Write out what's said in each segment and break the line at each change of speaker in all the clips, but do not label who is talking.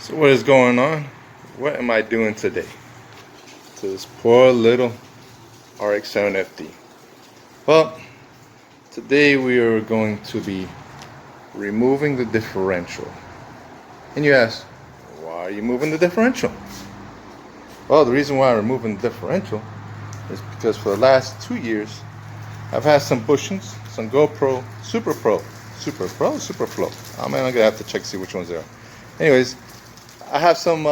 So what is going on? What am I doing today to this poor little Rx7 Fd? Well, today we are going to be removing the differential. And you ask, why are you moving the differential? Well, the reason why I'm removing the differential is because for the last 2 years I've had some bushings, some GoPro, Super Flow. Oh man, I'm gonna have to check to see which ones they are. Anyways, I have some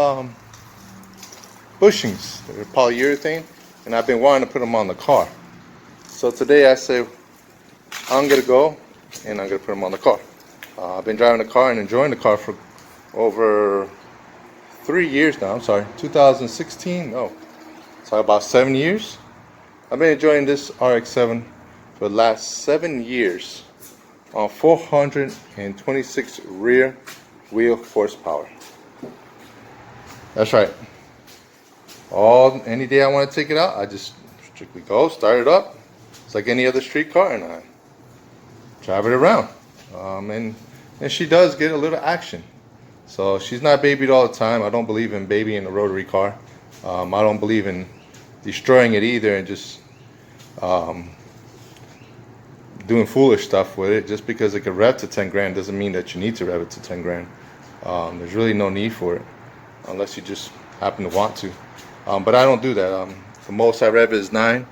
bushings. They're polyurethane, and I've been wanting to put them on the car. So today I said I'm gonna go and I'm gonna put them on the car. I've been driving the car and enjoying the car for over 3 years now. I'm sorry, 2016. No, so about 7 years. I've been enjoying this RX7 for the last 7 years on 426 rear wheel horsepower. That's right. Any day I want to take it out, I just strictly go, start it up. It's like any other street car, and I drive it around. And she does get a little action. So she's not babied all the time. I don't believe in babying a rotary car. I don't believe in destroying it either and just doing foolish stuff with it. Just because it can rev to 10 grand doesn't mean that you need to rev it to 10 grand. There's really no need for it unless you just happen to want to. But I don't do that. The most I rev is 9,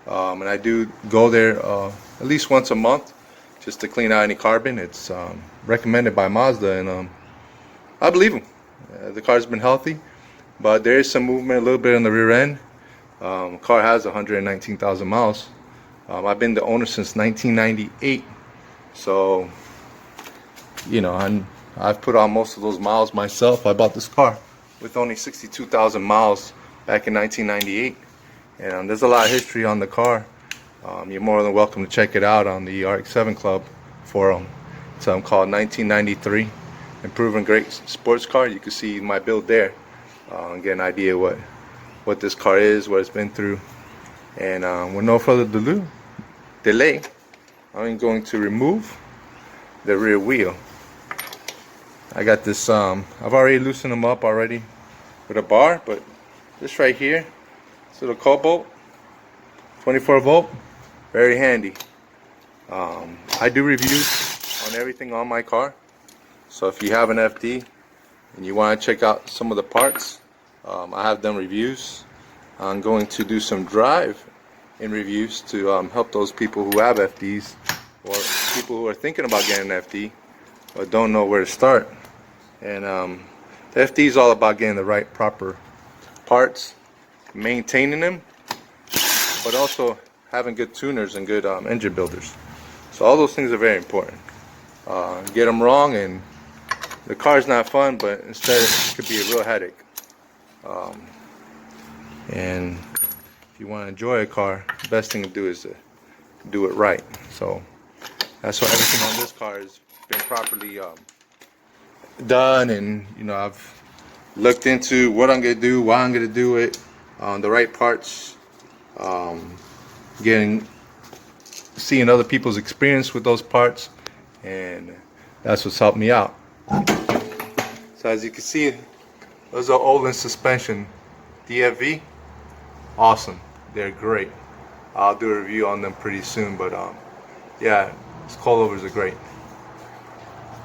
and I do go there at least once a month just to clean out any carbon. It's recommended by Mazda, and I believe them. The car's been healthy, but there is some movement a little bit in the rear end. The car has 119,000 miles. I've been the owner since 1998, so you know I've put on most of those miles myself. I bought this car with only 62,000 miles back in 1998, and there's a lot of history on the car. You're more than welcome to check it out on the Rx7 Club forum. It's called 1993 Improving Great Sports Car. You can see my build there and get an idea what this car is, what it's been through. And with no further delay, I'm going to remove the rear wheel. I got this, I've already loosened them up already with a bar, but this right here, this little cobalt, 24 volt, very handy. I do reviews on everything on my car, so if you have an FD and you want to check out some of the parts, I have done reviews. I'm going to do some drive-in reviews to help those people who have FDs or people who are thinking about getting an FD but don't know where to start. And the FD is all about getting the right proper parts, maintaining them, but also having good tuners and good engine builders. So all those things are very important. Get them wrong and the car's not fun, but instead it could be a real headache. And if you want to enjoy a car, the best thing to do is to do it right. So that's why everything on this car has been properly done, and you know, I've looked into what I'm gonna do, why I'm gonna do it, the right parts, seeing other people's experience with those parts, and that's what's helped me out. So as you can see, those are Olin suspension DFV. Awesome, they're great. I'll do a review on them pretty soon, but yeah, these coilovers are great.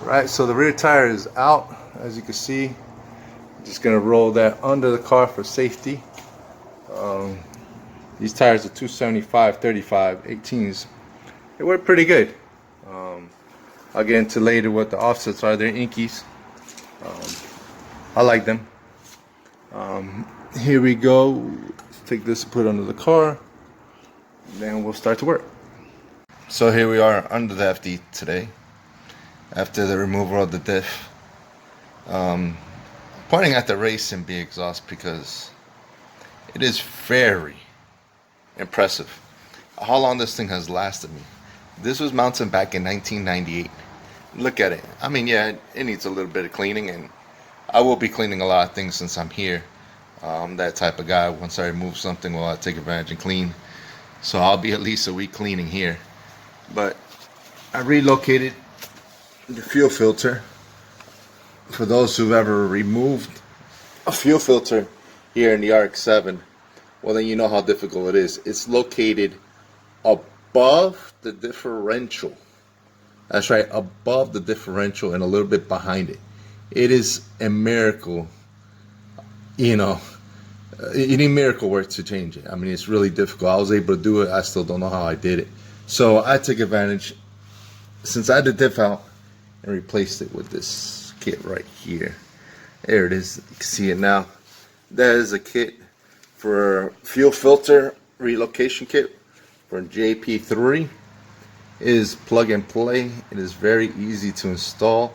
Right, so the rear tire is out, as you can see. I'm just gonna roll that under the car for safety. These tires are 275 35 18s. They work pretty good. I'll get into later what the offsets are. They're Inkies. I like them. Here we go. Let's take this and put it under the car, and then we'll start to work. So here we are under the FD today, after the removal of the diff. Pointing at the race and B exhaust because it is very impressive how long this thing has lasted me. This was mounted back in 1998. Look at it. I mean, yeah, it needs a little bit of cleaning, and I will be cleaning a lot of things since I'm here. I'm that type of guy. Once I remove something, well, I take advantage and clean. So I'll be at least a week cleaning here. But I relocated the fuel filter for those who've ever removed a fuel filter here in the Rx7, well, then you know how difficult it is. It's located above the differential. That's right, above the differential and a little bit behind it. It is a miracle, you know. You need miracle work to change it. I mean, it's really difficult. I was able to do it. I still don't know how I did it. So I took advantage, since I did diff out, and replaced it with this kit right here. There it is. You can see it now. That is a kit for fuel filter relocation kit for JP3. It is plug and play. It is very easy to install,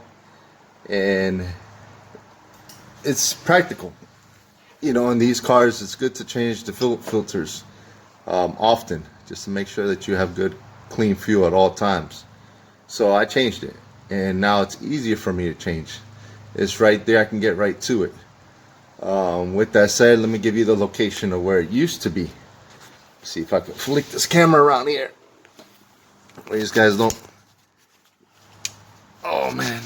and it's practical. You know, in these cars, it's good to change the fuel filters often, just to make sure that you have good, clean fuel at all times. So I changed it, and now it's easier for me to change. It's right there. I can get right to it. With that said, let me give you the location of where it used to be. See if I can flick this camera around here. These guys don't. Oh man.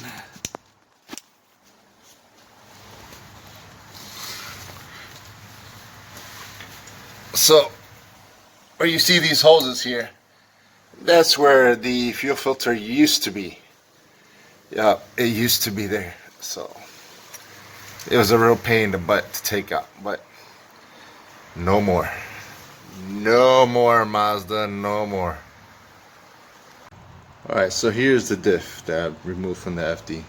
So, where you see these hoses here, that's where the fuel filter used to be. Yeah, it used to be there. So, it was a real pain in the butt to take out, but no more. No more, Mazda, no more. Alright, so here's the diff that I removed from the FD.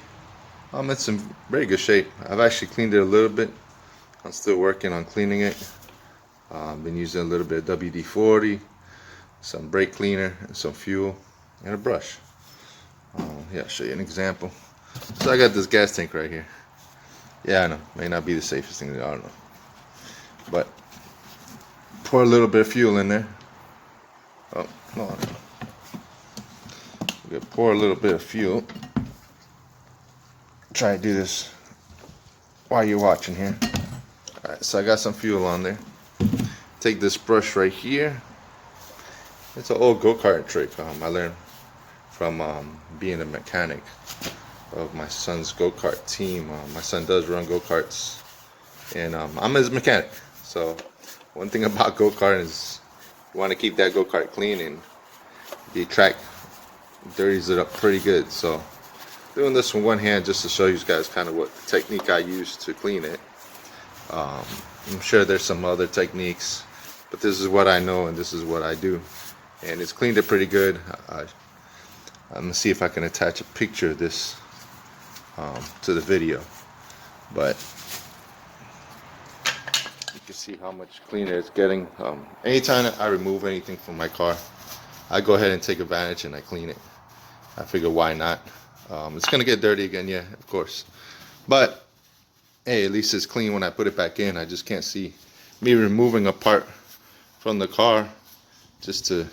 It's in very good shape. I've actually cleaned it a little bit. I'm still working on cleaning it. Been using a little bit of WD-40, some brake cleaner, and some fuel, and a brush. Yeah, I'll show you an example. So I got this gas tank right here. Yeah, I know, may not be the safest thing, I don't know. But pour a little bit of fuel in there. Oh, no. We're gonna pour a little bit of fuel. Try to do this while you're watching here. Alright, so I got some fuel on there. Take this brush right here. It's an old go-kart trick I learned from being a mechanic of my son's go-kart team. My son does run go-karts, and I'm his mechanic. So one thing about go-kart is you want to keep that go-kart clean, and the track dirties it up pretty good. So doing this with one hand just to show you guys kind of what technique I use to clean it. I'm sure there's some other techniques, but this is what I know and this is what I do, and it's cleaned it pretty good. I'm gonna see if I can attach a picture of this to the video, but you can see how much cleaner it's getting. Anytime I remove anything from my car, I go ahead and take advantage and I clean it. I figure why not. It's gonna get dirty again, yeah, of course, but hey, at least it's clean when I put it back in. I just can't see me removing a part from the car just to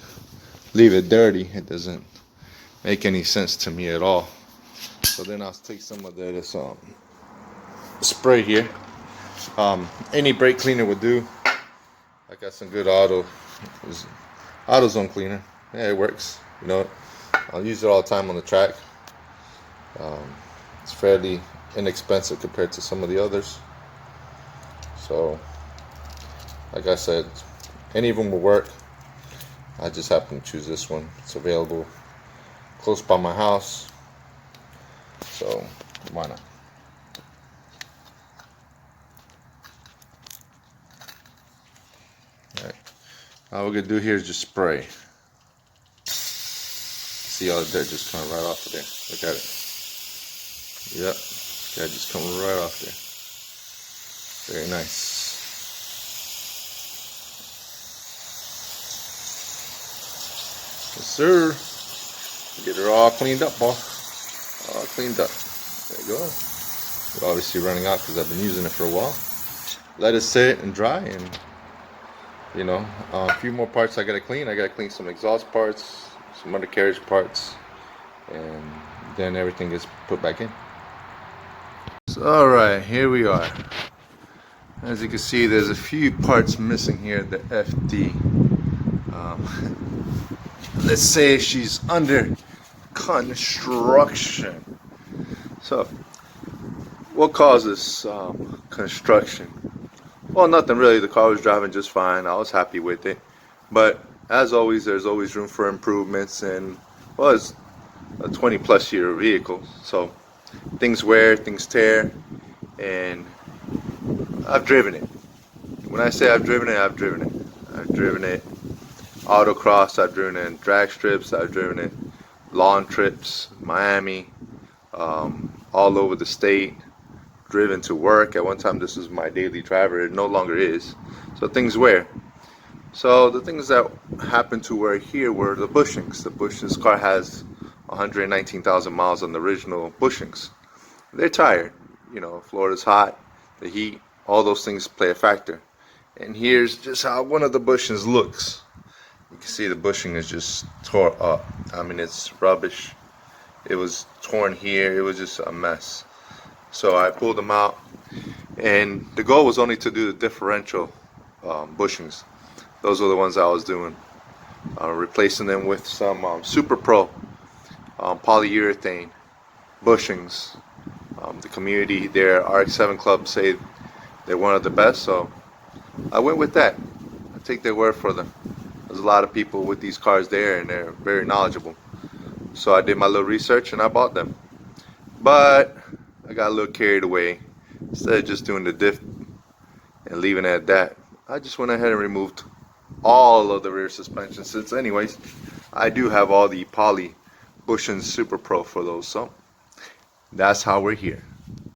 leave it dirty. It doesn't make any sense to me at all. So then I'll take some of this spray here. Any brake cleaner would do. I got some good AutoZone cleaner. Yeah, it works. You know, I'll use it all the time on the track. It's fairly inexpensive compared to some of the others. So, like I said, any of them will work. I just happen to choose this one. It's available close by my house, so why not? Alright, all we're gonna do here is just spray. See all the dirt just coming right off of there. Look at it. Yep, that just coming right off there. Very nice. Yes, sir. Get her all cleaned up, boy. All cleaned up. There you go. We're obviously running out because I've been using it for a while. Let it sit and dry, and you know, a few more parts I gotta clean. I gotta clean some exhaust parts, some undercarriage parts, and then everything gets put back in. So, alright, here we are. As you can see, there's a few parts missing here, the FD. Let's say she's under construction. So, What causes construction? Well, nothing really. The car was driving just fine. I was happy with it. But as always, there's always room for improvements. And well, it's a 20 plus year vehicle. So things wear, things tear. And I've driven it. When I say I've driven it, I've driven it. I've driven it autocross. I've driven it in drag strips. I've driven it lawn trips, Miami, all over the state. Driven to work. At one time, this was my daily driver. It no longer is. So things wear. So the things that happened to wear here were the bushings. The bushings car has 119,000 miles on the original bushings. They're tired. You know, Florida's hot, the heat, all those things play a factor. And here's just how one of the bushings looks. You can see the bushing is just tore up. I mean, it's rubbish. It was torn here. It was just a mess. So I pulled them out, and the goal was only to do the differential bushings. Those were the ones I was doing, replacing them with some Super Pro polyurethane bushings. The community there, Rx7 Club, say they're one of the best, so I went with that. I take their word for them. There's a lot of people with these cars there, and they're very knowledgeable. So I did my little research and I bought them. But I got a little carried away. Instead of just doing the diff and leaving it at that, I just went ahead and removed all of the rear suspension, since anyways I do have all the poly bushings Super Pro for those. So that's how we're here.